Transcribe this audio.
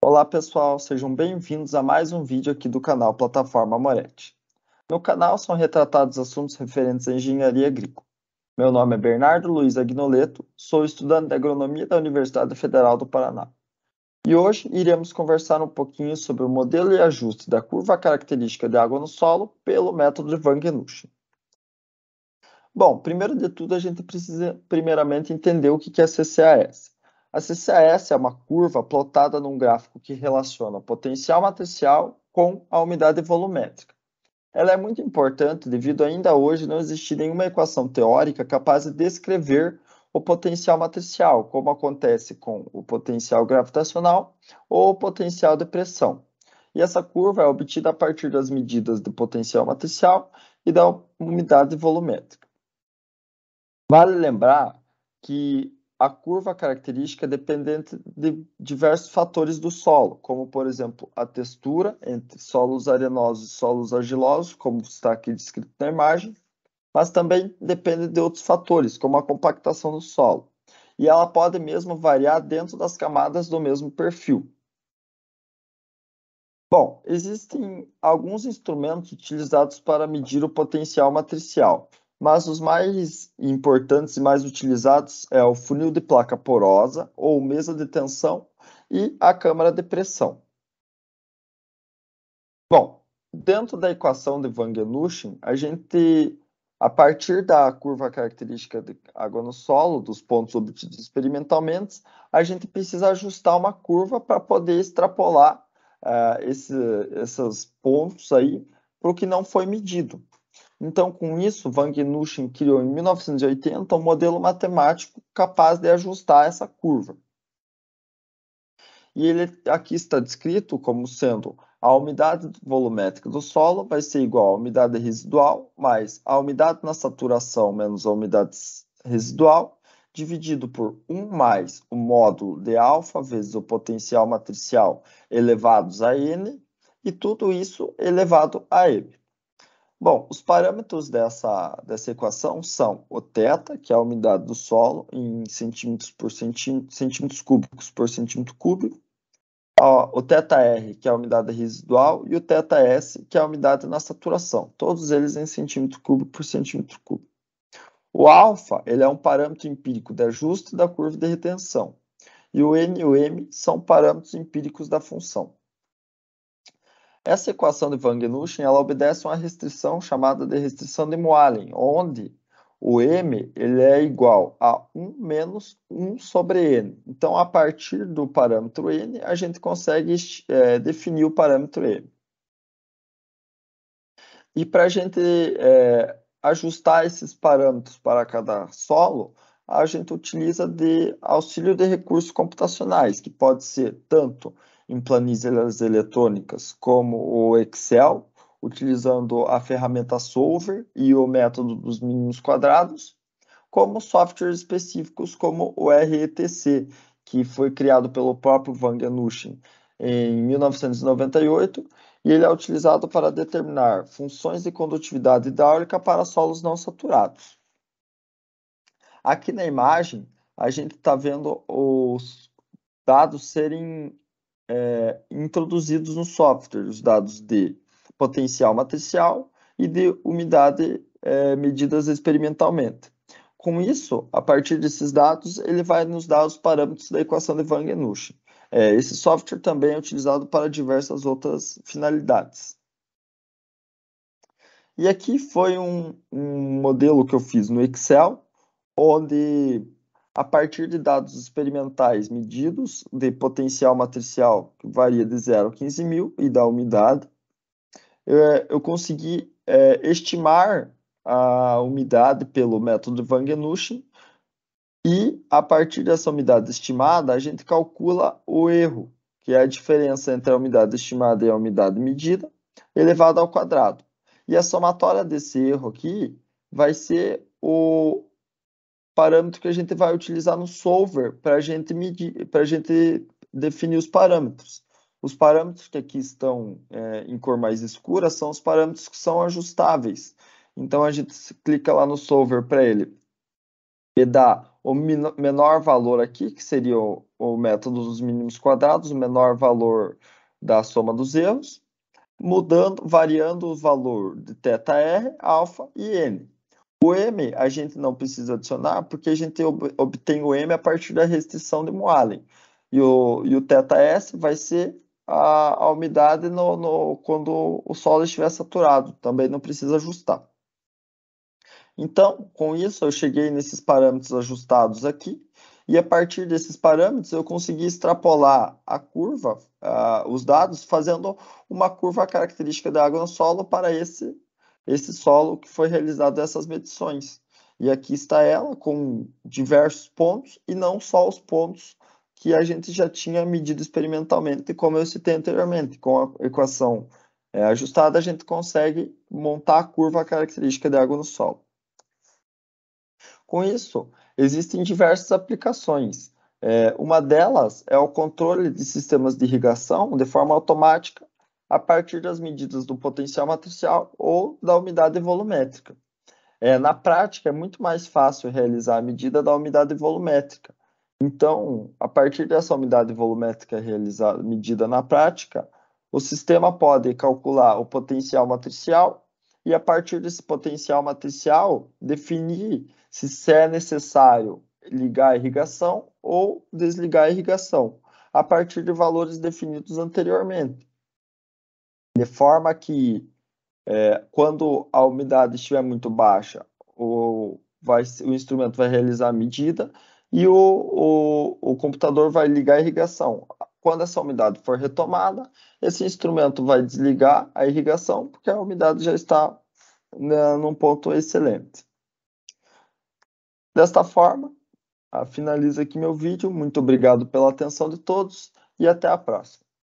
Olá pessoal, sejam bem-vindos a mais um vídeo aqui do canal Plataforma Moretti. No canal são retratados assuntos referentes à engenharia agrícola. Meu nome é Bernardo Luiz Agnoleto, sou estudante de agronomia da Universidade Federal do Paraná. E hoje iremos conversar um pouquinho sobre o modelo e ajuste da curva característica de água no solo pelo método de Wangen-Luschen. Bom, primeiro de tudo a gente precisa primeiramente entender o que é CCAS. A CCAS é uma curva plotada num gráfico que relaciona o potencial matricial com a umidade volumétrica. Ela é muito importante devido a ainda hoje não existir nenhuma equação teórica capaz de descrever o potencial matricial, como acontece com o potencial gravitacional ou o potencial de pressão. E essa curva é obtida a partir das medidas do potencial matricial e da umidade volumétrica. Vale lembrar que a curva característica é dependente de diversos fatores do solo, como, por exemplo, a textura entre solos arenosos e solos argilosos, como está aqui descrito na imagem, mas também depende de outros fatores, como a compactação do solo. E ela pode mesmo variar dentro das camadas do mesmo perfil. Bom, existem alguns instrumentos utilizados para medir o potencial matricial, mas os mais importantes e mais utilizados é o funil de placa porosa ou mesa de tensão e a câmara de pressão. Bom, dentro da equação de Wangen-Luschen, a partir da curva característica de água no solo, dos pontos obtidos experimentalmente, a gente precisa ajustar uma curva para poder extrapolar esses pontos aí para o que não foi medido. Então, com isso, Wangen-Luschen criou em 1980 um modelo matemático capaz de ajustar essa curva. E ele aqui está descrito como sendo a umidade volumétrica do solo vai ser igual à umidade residual mais a umidade na saturação menos a umidade residual, dividido por 1 mais o módulo de alfa vezes o potencial matricial elevados a n, e tudo isso elevado a m. Bom, os parâmetros dessa equação são o θ, que é a umidade do solo, em centímetros cúbicos por centímetro cúbico, o θr, que é a umidade residual, e o θs, que é a umidade na saturação, todos eles em centímetro cúbico por centímetro cúbico. O alfa, ele é um parâmetro empírico de ajuste da curva de retenção, e o n e o m são parâmetros empíricos da função. Essa equação de Wangen-Luschen, ela obedece a uma restrição chamada de restrição de Moalen, onde o m ele é igual a 1 menos 1 sobre n. Então, a partir do parâmetro n, a gente consegue definir o parâmetro m. E para a gente ajustar esses parâmetros para cada solo, a gente utiliza de auxílio de recursos computacionais, que pode ser tanto em planilhas eletrônicas como o Excel, utilizando a ferramenta Solver e o método dos mínimos quadrados, como softwares específicos como o RETC, que foi criado pelo próprio Wangen-Luschen em 1998, e ele é utilizado para determinar funções de condutividade hidráulica para solos não saturados. Aqui na imagem, a gente está vendo os dados serem introduzidos no software, os dados de potencial matricial e de umidade medidas experimentalmente. Com isso, a partir desses dados, ele vai nos dar os parâmetros da equação de Wangen-Luschen. Esse software também é utilizado para diversas outras finalidades. E aqui foi um modelo que eu fiz no Excel, onde, a partir de dados experimentais medidos de potencial matricial, que varia de 0 a 15 mil, e da umidade, eu consegui estimar a umidade pelo método de Wangen-Luschen, e a partir dessa umidade estimada, a gente calcula o erro, que é a diferença entre a umidade estimada e a umidade medida, elevado ao quadrado. E a somatória desse erro aqui vai ser o parâmetro que a gente vai utilizar no solver para a gente medir, para a gente definir os parâmetros. Os parâmetros que aqui estão em cor mais escura são os parâmetros que são ajustáveis. Então, a gente clica lá no solver para ele e dá o menor valor aqui, que seria o o método dos mínimos quadrados, o menor valor da soma dos erros, variando o valor de θr, alfa e n. O m a gente não precisa adicionar porque a gente obtém o m a partir da restrição de Moalen. E o θs vai ser a umidade quando o solo estiver saturado, também não precisa ajustar. Então, com isso, eu cheguei nesses parâmetros ajustados aqui, e a partir desses parâmetros eu consegui extrapolar a curva, os dados, fazendo uma curva característica da água no solo para esse solo que foi realizado essas medições. E aqui está ela com diversos pontos, e não só os pontos que a gente já tinha medido experimentalmente, como eu citei anteriormente. Com a equação ajustada, a gente consegue montar a curva característica da água no solo. Com isso, existem diversas aplicações. Uma delas é o controle de sistemas de irrigação de forma automática a partir das medidas do potencial matricial ou da umidade volumétrica. Na prática, é muito mais fácil realizar a medida da umidade volumétrica. Então, a partir dessa umidade volumétrica medida na prática, o sistema pode calcular o potencial matricial e, a partir desse potencial matricial, definir se é necessário ligar a irrigação ou desligar a irrigação, a partir de valores definidos anteriormente. De forma que, quando a umidade estiver muito baixa, o instrumento vai realizar a medida e o computador vai ligar a irrigação. Quando essa umidade for retomada, esse instrumento vai desligar a irrigação, porque a umidade já está num ponto excelente. Desta forma, finalizo aqui meu vídeo. Muito obrigado pela atenção de todos e até a próxima.